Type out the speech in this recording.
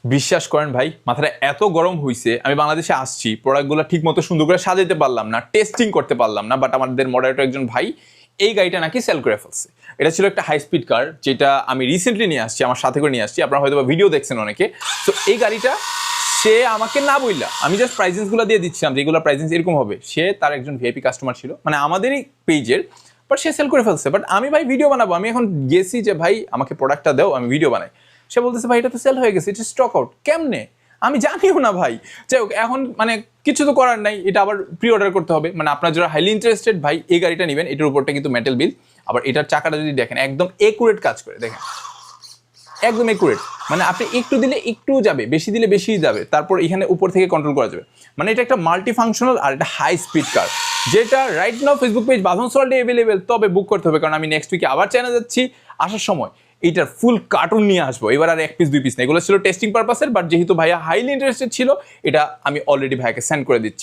বিশ্বাস করেন ভাই, মাথাটা এত গরম হয়েছে, আমি বাংলাদেশে আসছি, প্রোডাক্টগুলো ঠিক মতো সুন্দর করে সাজাতে পারলাম না, টেস্টিং করতে পারলাম না, বাট আমাদের মডারেটর একজন ভাই এই গাড়িটা নাকি সেল করে ফেলছে। এটা ছিল একটা হাই স্পিড কার, যেটা আমি রিসেন্টলি নিয়ে আসছি, আমার সাথে করে নিয়ে আসছি, আপনারা হয়তো ভিডিও দেখছেন অনেকে। তো এই গাড়িটা সে আমাকে না বললা, আমি জাস্ট প্রাইজেসগুলো দিয়ে দিচ্ছিলাম, যেগুলো প্রাইজেস এরকম হবে, সে তার একজন ভিআইপি কাস্টমার ছিল, মানে আমাদেরই পেজের, বাট সে সেল করে ফেলছে। বাট আমি ভাই ভিডিও বানাবো, আমি এখন গেছি যে ভাই আমাকে প্রোডাক্টটা দাও, আমি ভিডিও বানাই। সে বলতেছে ভাই এটা তো সেল হয়ে গেছে, এটা স্টক আউট। কেমনে? আমি জানিও না ভাই। যাই হোক, এখন মানে কিছু তো করার নাই, এটা আবার প্রি অর্ডার করতে হবে। মানে আপনার যারা হাইলি ইন্টারেস্টেড ভাই এই গাড়িটা নেবেন, এটার উপরটা কিন্তু মেটাল বিল। আবার এটার চাকাটা যদি দেখেন, একদম একুরেট কাজ করে, দেখেন একদম একুরেট। মানে আপনি একটু দিলে একটু যাবে, বেশি দিলে বেশিই যাবে, তারপর এখানে উপর থেকে কন্ট্রোল করা যাবে। মানে এটা একটা মাল্টি ফাংশনাল আর একটা হাই স্পিড কার, যেটা রাইট নাও ফেসবুক পেজ বাঁধন সোয়াল্ডে অ্যাভেলেবেল। তবে বুক করতে হবে, কারণ আমি নেক্সট উইকে আবার চায়না যাচ্ছি, আসার সময় এইটার ফুল কার্টুন নিয়ে আসবো। এবার আর এক পিস দুই পিস না, এগুলো ছিল টেস্টিং পারপাসের, বাট যেহেতু ভাইয়া হাইলি ইন্টারেস্টেড ছিল, এটা আমি অলরেডি ভাইয়াকে সেন্ড করে দিচ্ছি।